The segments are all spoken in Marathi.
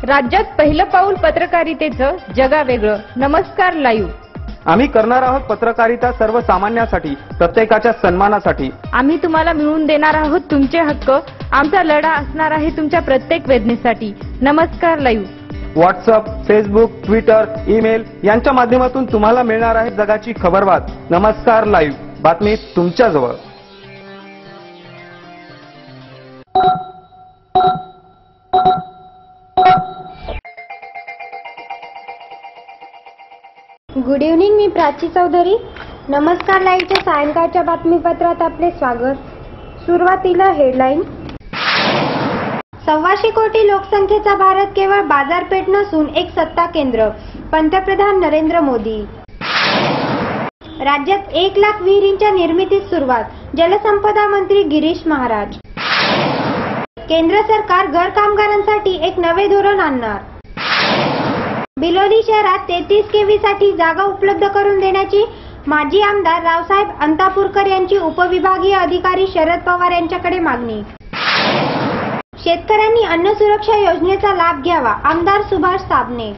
राज्यात पहिलं पाऊल पत्रकारितेचं जगावेगळं. नमस्कार लाईव्ह. आम्ही करणार आहोत पत्रकारिता सर्वसामान्यांसाठी, प्रत्येकाच्या सन्मानासाठी. आम्ही तुम्हाला मिळवून देणार आहोत तुमचे हक्क. आमचा लढा असणार आहे तुमच्या प्रत्येक वेदनेसाठी. नमस्कार live. WhatsApp, Facebook, Twitter, email यांच्या माध्यमातून तुम्हाला मिळणार आहे जगाची खबरबात. नमस्कार लाईव्ह, बातमी तुमच्या जवळ. Good evening. मी प्राची चौधरी. नमस्कार लाईव्हच्या सायंकाळच्या बातमीपत्रात आपले स्वागत. सुरुवातीला हेडलाईन. 125 कोटी लोकसंख्येचा भारत केवळ बाजारपेठ नसून एक सत्ता केंद्र. पंतप्रधान नरेंद्र मोदी. राज्यात 1 लाख विहिरींच्या निर्मितीस सुरुवात. जलसंपदा मंत्री गिरीश महाराज. केंद्र सरकार घर कामगारांसाठी एक नवे धोरण आणणार. बिलोली शहरात 33 केव्ही साठी जागा उपलब्ध करून देण्याची माजी आमदार रावसाहेब अंतापूरकर यांची उपविभागीय अधिकारी शरद पवार यांच्याकडे मागणी. शेतकऱ्यांनी अन्न सुरक्षा योजनेचा लाभ घ्यावा. आमदार सुभाष साबणे.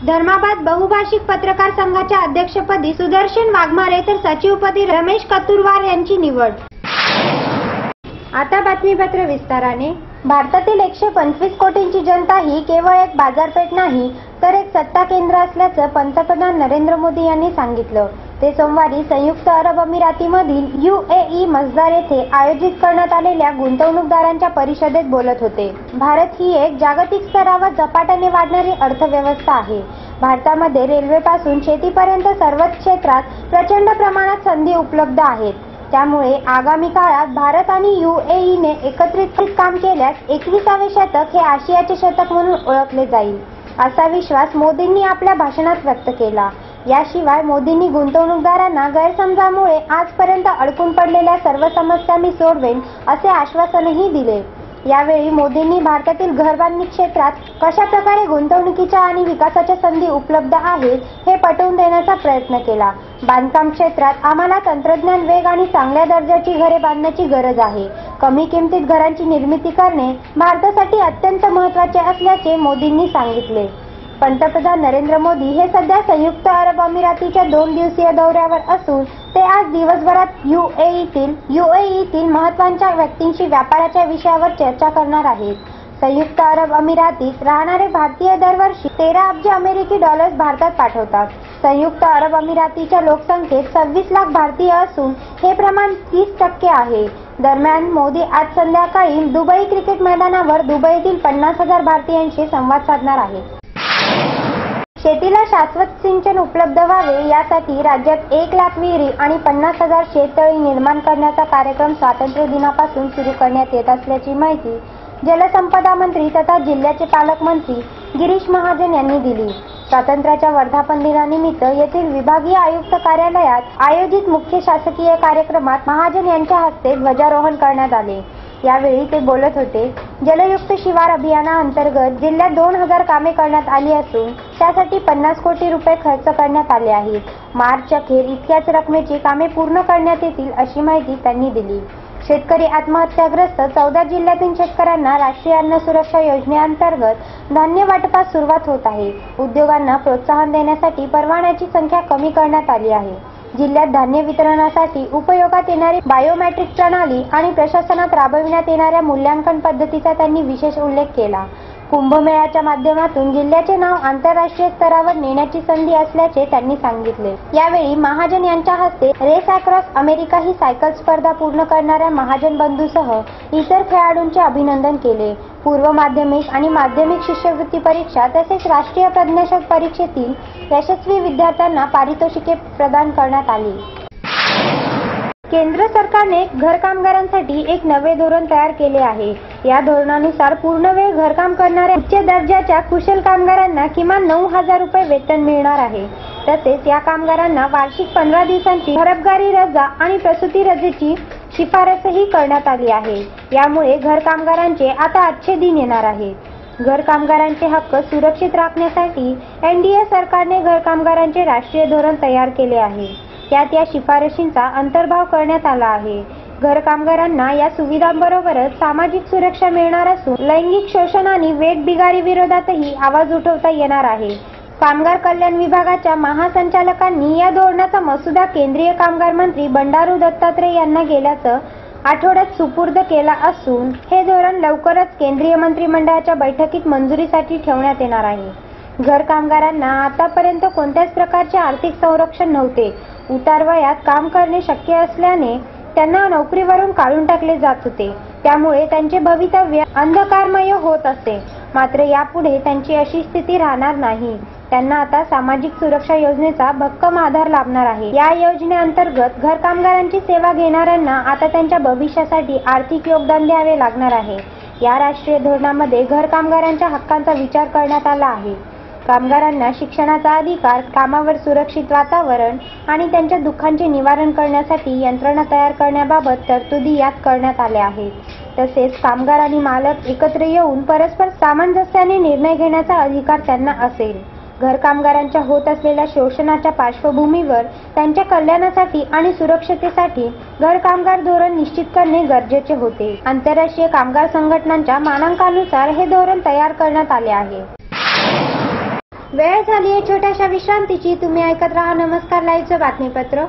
धर्माबाद बहुभाषिक पत्रकार संघाच्या अध्यक्षपदी सुदर्शन वाघमारे तर सचिवपदी रमेश कतुरवार यांची निवड. आता बातमीपत्र विस्ताराने. भारतातील 125 कोटींची जनता ही केवळ एक बाजारपेठ नाही तर एक सत्ता केंद्र असल्याचं पंतप्रधान नरेंद्र मोदी यांनी सांगितलं. ते सोमवारी संयुक्त अरब अमिरातीमधील UAE मस्दार येथे आयोजित करण्यात आलेल्या गुंतवणूकदारांच्या परिषदेत बोलत होते. भारत ही एक जागतिक स्तरावर झपाट्याने वाढणारी अर्थव्यवस्था आहे. भारतामध्ये रेल्वेपासून शेतीपर्यंत सर्वच क्षेत्रात प्रचंड प्रमाणात संधी उपलब्ध आहेत. त्यामुळे आगामी काळात भारत आणि UAEने एकत्रित काम केल्यास 21वे शतक हे आशियाचे शतक म्हणून ओळखले जाईल, असा विश्वास मोदींनी आपल्या भाषणात व्यक्त केला. याशिवाय मोदींनी गुंतवणूकदारांना गैरसमजामुळे आजपर्यंत अडकून पडलेल्या सर्व समस्या मी सोडवेन असे आश्वासनही दिले. यावेळी मोदींनी भारतातील घरबांधणी क्षेत्रात कशा प्रकारे गुंतवणुकीच्या आणि विकासाच्या संधी उपलब्ध आहेत हे पटवून देण्याचा प्रयत्न केला. बांधकाम क्षेत्रात आम्हाला तंत्रज्ञान, वेग आणि चांगल्या दर्जाची घरे बांधण्याची गरज आहे. कमी किमतीत घरांची निर्मिती करणे भारतासाठी अत्यंत महत्त्वाचे असल्याचे मोदींनी सांगितले. पंतप्रधान नरेंद्र मोदी हे सध्या संयुक्त अरब अमिरातीच्या 2 दिवसीय दौऱ्यावर असून ते आज दिवसभरात UAEतील महत्त्वाच्या व्यक्तींशी व्यापाराच्या विषयावर चर्चा करणार आहेत. संयुक्त अरब अमिरातीत राहणारे भारतीय दरवर्षी 13 अब्ज अमेरिकी डॉलर्स भारतात पाठवतात. संयुक्त अरब अमिरातीच्या लोकसंख्येत 26 लाख भारतीय असून हे प्रमाण 30% आहे. दरम्यान मोदी आज संध्याकाळी दुबई क्रिकेट मैदानावर दुबईतील 50,000 भारतीयांशी संवाद साधणार आहेत. शेतीला शाश्वत सिंचन उपलब्ध व्हावे यासाठी राज्यात 1 लाख विहिरी आणि 50,000 शेततळी निर्माण करण्याचा कार्यक्रम स्वातंत्र्य दिनापासून सुरू करण्यात येत असल्याची माहिती जलसंपदा मंत्री तथा जिल्ह्याचे पालकमंत्री गिरीश महाजन यांनी दिली. स्वातंत्र्याच्या वर्धापन दिनानिमित्त येथील विभागीय आयुक्त कार्यालयात आयोजित मुख्य शासकीय कार्यक्रमात महाजन यांच्या हस्ते ध्वजारोहण करण्यात आले. यावेळी ते बोलत होते. जलयुक्त शिवार अभियानाअंतर्गत जिल्ह्यात 2000 कामे करण्यात आली असून त्यासाठी 50 कोटी रुपये खर्च करण्यात आले आहेत. मार्च अखेर इतक्याच रकमेची कामे पूर्ण करण्यात येतील अशी माहिती त्यांनी दिली. शेतकरी आत्महत्याग्रस्त 14 जिल्ह्यातील शेतकऱ्यांना राष्ट्रीय अन्न सुरक्षा योजनेअंतर्गत धान्य वाटपास सुरुवात होत आहे. उद्योगांना प्रोत्साहन देण्यासाठी परवान्याची संख्या कमी करण्यात आली आहे. जिल्ह्यात धान्य वितरणासाठी उपयोगात येणारी बायोमेट्रिक प्रणाली आणि प्रशासनात राबविण्यात येणाऱ्या मूल्यांकन पद्धतीचा त्यांनी विशेष उल्लेख केला. कुंभमेळ्याच्या माध्यमातून जिल्ह्याचे नाव आंतरराष्ट्रीय स्तरावर नेण्याची संधी असल्याचे त्यांनी सांगितले. यावेळी महाजन यांच्या हस्ते रेस अक्रॉस अमेरिका ही सायकल स्पर्धा पूर्ण करणाऱ्या महाजन बंधूसह इतर खेळाडूंचे अभिनंदन केले. पूर्व माध्यमिक आणि माध्यमिक शिष्यवृत्ती परीक्षा तसेच राष्ट्रीय प्रज्ञाशोध परीक्षेतील यशस्वी विद्यार्थ्यांना पारितोषिके प्रदान करण्यात आली. केंद्र सरकारने घर कामगारांसाठी एक नवे धोरण तयार केले आहे. या धोरणानुसार पूर्णवेळ घरकाम करणाऱ्या उच्च दर्जाच्या कुशल कामगारांना किमान 9,000 रुपये वेतन मिळणार आहे. तसेच या कामगारांना वार्षिक 15 दिवसांची हरपगारी रजा आणि प्रसूती रजेची शिफारसही करण्यात आली आहे. यामुळे घर कामगारांचे आता अच्छे दिन येणार आहे. घर कामगारांचे हक्क सुरक्षित राखण्यासाठी NDA सरकारने घर कामगारांचे राष्ट्रीय धोरण तयार केले आहे. त्यात या शिफारशींचा अंतर्भाव करण्यात आला आहे. घर कामगारांना या सुविधांबरोबरच सामाजिक सुरक्षा मिळणार असून लैंगिक शोषण आणि वेठबिगारी विरोधातही आवाज उठवता येणार आहे. कामगार कल्याण विभागाच्या महासंचालकांनी या धोरणाचा मसुदा केंद्रीय कामगार मंत्री बंडारू दत्तात्रय यांना गेल्याचं आठवड्यात सुपूर्द केला असून हे धोरण लवकरच केंद्रीय मंत्रिमंडळाच्या बैठकीत मंजुरीसाठी ठेवण्यात येणार आहे. घर कामगारांना आतापर्यंत कोणत्याच प्रकारचे आर्थिक संरक्षण नव्हते. उतार वयात काम करणे शक्य असल्याने त्यांना नोकरीवरून काढून टाकले जात होते. त्यामुळे त्यांचे भवितव्य अंधकारमय होत असे. मात्र यापुढे त्यांची अशी स्थिती राहणार नाही. त्यांना आता सामाजिक सुरक्षा योजनेचा भक्कम आधार लाभणार आहे. या योजनेअंतर्गत घर कामगारांची सेवा घेणाऱ्यांना आता त्यांच्या भविष्यासाठी आर्थिक योगदान द्यावे लागणार आहे. या राष्ट्रीय धोरणामध्ये घर कामगारांच्या हक्कांचा विचार करण्यात आला आहे. कामगारांना शिक्षणाचा अधिकार, कामावर सुरक्षित वातावरण आणि त्यांच्या दुःखांचे निवारण करण्यासाठी यंत्रणा तयार करण्याबाबत तरतुदी यात करण्यात आल्या आहेत. तसेच कामगार आणि मालक एकत्र येऊन परस्पर सामंजस्याने निर्णय घेण्याचा अधिकार त्यांना असेल. घर कामगारांच्या होत असलेल्या शोषणाच्या पार्श्वभूमीवर त्यांच्या कल्याणासाठी आणि सुरक्षतेसाठी घर कामगार धोरण निश्चित करणे गरजेचे होते. आंतरराष्ट्रीय कामगार संघटनांच्या मानांकनानुसार हे धोरण तयार करण्यात आले आहे. वेळ झाली आहे छोट्याशा विश्रांतीची. तुम्ही ऐकत राहा नमस्कार लाईव्हचं बातमीपत्र.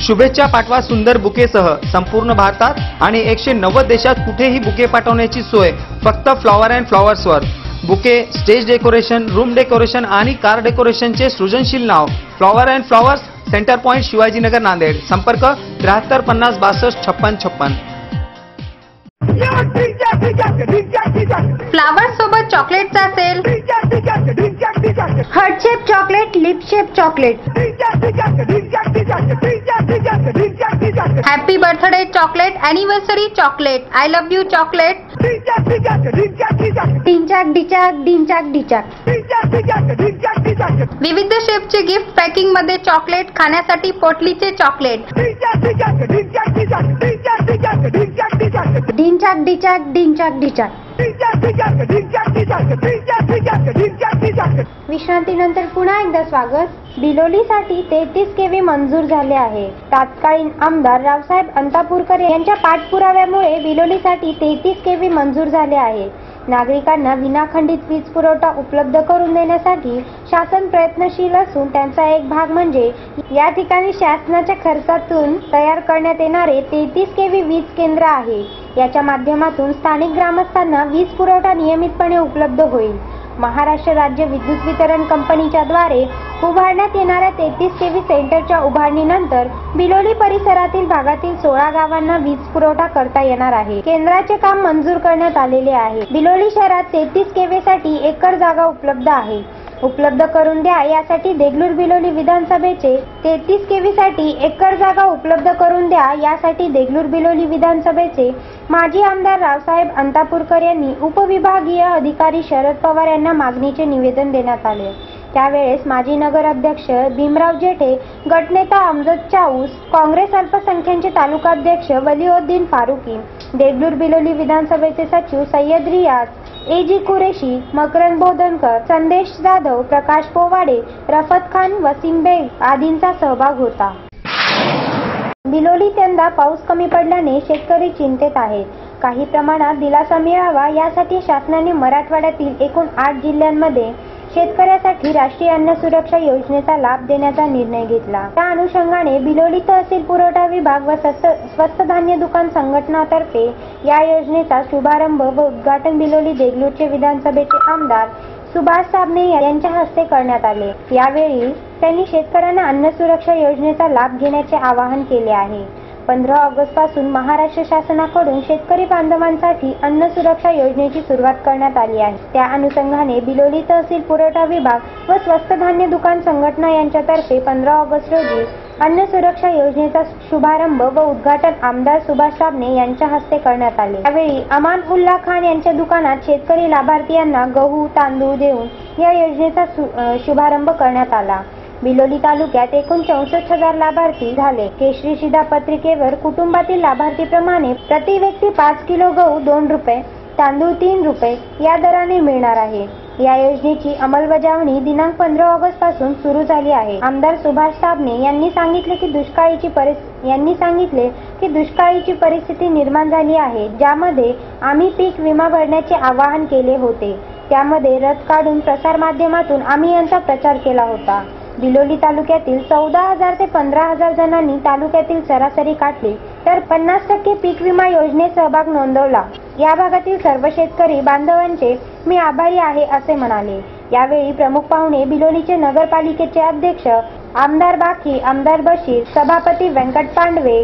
शुभेच्छा पाठवा सुंदर बुकेसह संपूर्ण भारतात आणि 190 देशात कुठेही बुके पाठवण्याची सोय फक्त फ्लॉवर अँड फ्लॉवर्सवर. Bouquet, stage decoration, room decoration आणि कार डेकोरेशनचे सृजनशील नाव flower and flowers, centre point, Shivajinagar, Nanded. संपर्क 73 50 62 56 56. फ्लावर सोबत चॉकलेटचा sale. Heart shape chocolate, lip shape chocolate, happy birthday chocolate, anniversary chocolate, I love you chocolate, टिंचाक डिचाक डिंचाक डिचाक. विविध शेपचे गिफ्ट पॅकिंग मध्ये चॉकलेट, खाण्यासाठी पोटलीचे चॉकलेट. डिंचाक डिचाक डिंचाक डिचाक. विश्रांतीनंतर पुन्हा एकदा स्वागत. बिलोलीसाठी 33 केव्ही मंजूर झाले आहे. तत्कालीन आमदार रावसाहेब अंतापूरकर यांच्या पाठपुराव्यामुळे बिलोलीसाठी 33 केव्ही मंजूर झाले आहे. नागरिकांना विनाखंडित वीज पुरवठा उपलब्ध करून देण्यासाठी शासन प्रयत्नशील असून त्यांचा एक भाग म्हणजे या ठिकाणी शासनाच्या खर्चातून तयार करण्यात येणारे 33 केव्ही वीज केंद्र आहे. याच्या माध्यमातून स्थानिक ग्रामस्थांना वीज पुरवठा नियमितपणे उपलब्ध होईल. महाराष्ट्र राज्य विद्युत वितरण कंपनीच्या द्वारे उभारण्यात येणाऱ्या 33 केव्ही सेंटरच्या उभारणीनंतर बिलोली परिसरातील भागातील 16 गावांना वीज पुरवठा करता येणार आहे. केंद्राचे काम मंजूर करण्यात आलेले आहे. बिलोली शहरात 33 केव्ही साठी एकर जागा उपलब्ध आहे. उपलब्ध करून द्या यासाठी देगलूर बिलोली विधानसभेचे 33 केव्ही साठी एकर जागा उपलब्ध करून द्या यासाठी देगलूर बिलोली विधानसभेचे माजी आमदार रावसाहेब अंतापूरकर यांनी उपविभागीय अधिकारी शरद पवार यांना मागणीचे निवेदन देण्यात आले. त्यावेळेस माजी नगर अध्यक्ष भीमराव जेठे, गटनेता अमजद चाऊस, काँग्रेस अल्पसंख्याकचे तालुकाध्यक्ष वलिउद्दीन फारुकी, देगलूर बिलोली विधानसभेचे सचिव सय्यद रियाज, एजी कुरेशी, मकरंद बोधनकर, संदेश जाधव, प्रकाश पोवाडे, रफत खान, वसीम बेग आदींचा सहभाग होता. बिलोलीत यंदा पाऊस कमी पडल्याने शेतकरी चिंतेत आहेत. काही प्रमाणात दिलासा मिळावा यासाठी शासनाने मराठवाड्यातील एकूण 8 जिल्ह्यांमध्ये शेतकऱ्यासाठी राष्ट्रीय अन्न सुरक्षा योजनेचा लाभ देण्याचा निर्णय घेतला. त्या अनुषंगाने बिलोली तहसील पुरवठा विभाग व स्वस्त धान्य दुकान संघटनातर्फे या योजनेचा शुभारंभ व उद्घाटन बिलोली देगलूरचे विधानसभेचे आमदार सुभाष साबणे यांच्या हस्ते करण्यात आले. यावेळी त्यांनी शेतकऱ्यांना अन्न सुरक्षा योजनेचा लाभ घेण्याचे आवाहन केले आहे. 15 ऑगस्ट पासून महाराष्ट्र शासनाकडून शेतकरी बांधवांसाठी अन्न सुरक्षा योजनेची सुरुवात करण्यात आली आहे. त्या अनुषंगाने बिलोली तहसील पुरवठा विभाग व स्वस्त धान्य दुकान संघटना यांच्यातर्फे 15 ऑगस्ट रोजी अन्न सुरक्षा योजनेचा शुभारंभ व उद्घाटन आमदार सुभाष साबणे यांच्या हस्ते करण्यात आले. यावेळी अमान उल्ला खान यांच्या दुकानात शेतकरी लाभार्थीयांना गहू, तांदूळ देऊन या योजनेचा शुभारंभ करण्यात आला. बिलोली तालुक्यात एकूण 64,000 लाभार्थी झाले. केशरी शिधापत्रिकेवर कुटुंबातील लाभार्थीप्रमाणे प्रति व्यक्ती 5 किलो गहू 2 रुपये, तांदूळ 3 रुपये या दराने मिळणार आहे. या योजनेची अंमलबजावणी दिनांक 15 ऑगस्ट पासून सुरू झाली आहे. आमदार सुभाष साबणे यांनी सांगितले की दुष्काळीची परिस्थिती निर्माण झाली आहे, ज्यामध्ये आम्ही पीक विमा भरण्याचे आवाहन केले होते. त्यामध्ये रथ काढून प्रसार माध्यमातून आम्ही यांचा प्रचार केला होता. बिलोली तालुक्यातील 14,000 ते 15,000 जणांनी तालुक्यातील सरासरी काढली, तर 50% पीक विमा योजनेत सहभाग नोंदवला. या भागातील सर्व शेतकरी बांधवांचे मी आभारी आहे असे म्हणाले. यावेळी प्रमुख पाहुणे बिलोलीचे नगरपालिकेचे अध्यक्ष आमदार बाखी, आमदार बशीर, सभापती व्यंकट पांडवे,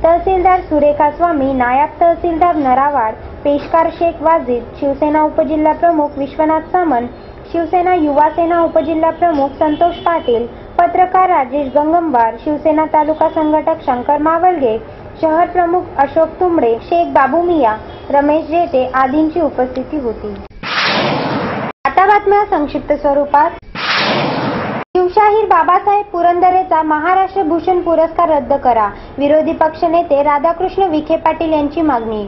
तहसीलदार सुरेखा स्वामी, नायब तहसीलदार नरावाड, पेशकार शेख वाजिद, शिवसेना उपजिल्हा प्रमुख विश्वनाथ सामंत, शिवसेना युवा सेना उपजिल्हा प्रमुख संतोष पाटील, पत्रकार राजेश गंगंबार, शिवसेना तालुका संघटक शंकर मावळगे, शहर प्रमुख अशोक तुंबडे, शेख बाबू मिया, रमेश जेटे आदींची उपस्थिती होती. आता बातम्या संक्षिप्त स्वरूपात. शिवशाहीर बाबासाहेब पुरंदरेचा महाराष्ट्र भूषण पुरस्कार रद्द करा, विरोधी पक्षनेते राधाकृष्ण विखे पाटील यांची मागणी.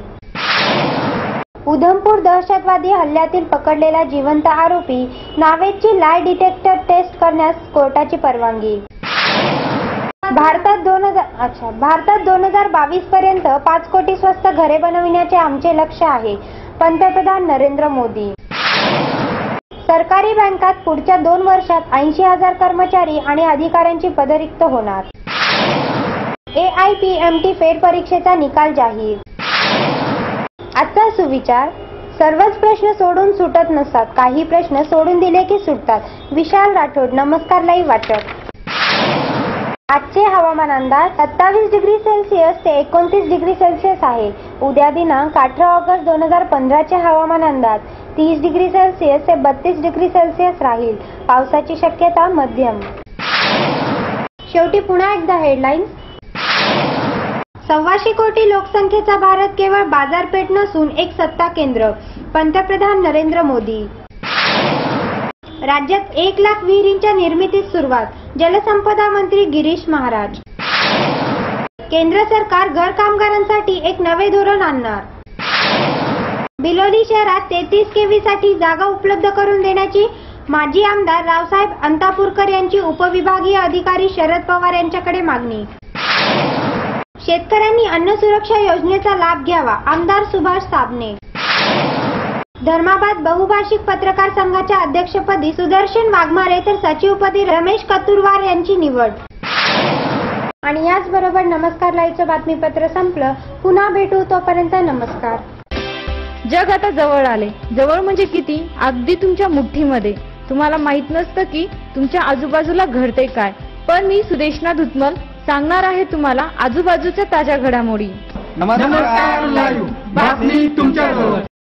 उधमपूर दहशतवादी हल्ल्यातील पकडलेला जिवंत आरोपी नावेदची लाय डिटेक्टर टेस्ट करण्यास कोर्टाची परवानगी. भारतात 2022 पर्यंत 5 कोटी स्वस्त घरे बनविण्याचे आमचे लक्ष्य आहे, पंतप्रधान नरेंद्र मोदी. सरकारी बँकात पुढच्या 2 वर्षात 80,000 कर्मचारी आणि अधिकाऱ्यांची पदे रिक्त होणार. AIPMT फेरपरीक्षेचा निकाल जाहीर. आजचा सुविचार. सर्वच प्रश्न सोडून सुटत नसतात, काही प्रश्न सोडून दिले की सुटतात. विशाल राठोड. नमस्कार लाईव्ह वाचक. आजचे हवामान अंदाज. 27 डिग्री सेल्सिअस ते 29 डिग्री सेल्सिअस आहे. उद्या दिनांक 18 ऑगस्ट 2015 चे हवामान अंदाज 30 डिग्री सेल्सिअस ते 32 डिग्री सेल्सिअस राहील. पावसाची शक्यता मध्यम. शेवटी पुन्हा एकदा हेडलाईन्स. 1.25 कोटी लोकसंख्येचा भारत केवळ बाजारपेठ नसून एक सत्ता केंद्र, पंतप्रधान नरेंद्र मोदी. राज्यात 1 लाख विहिरींच्या निर्मितीस सुरुवात, जलसंपदा मंत्री गिरीश महाराज. केंद्र सरकार घर कामगारांसाठी एक नवे धोरण आणणार. बिलोली शहरात 33 केव्ही साठी जागा उपलब्ध करून देण्याची माजी आमदार रावसाहेब अंतापूरकर यांची उपविभागीय अधिकारी शरद पवार यांच्याकडे मागणी. शेतकऱ्यांनी अन्न सुरक्षा योजनेचा लाभ घ्यावा, आमदार सुभाष साबणे. धर्माबाद बहुभाषिक पत्रकार संघाच्या अध्यक्षपदी सुदर्शन वाघमारे तर सचिवपदी रमेश कतुरवार यांची निवड. आणि याचबरोबर नमस्कार लाईव्हचं बातमीपत्र संपलं. पुन्हा भेटू, तोपर्यंत नमस्कार. जग आता जवळ आले. जवळ म्हणजे किती? अगदी तुमच्या मुठ्ठीमध्ये. तुम्हाला माहित नसतं की तुमच्या आजूबाजूला घडते काय, पण मी सुदेशना धुतमल सांगणार आहे तुम्हाला आजूबाजूच्या ताज्या घडामोडी. नमस्कार लाईव्ह.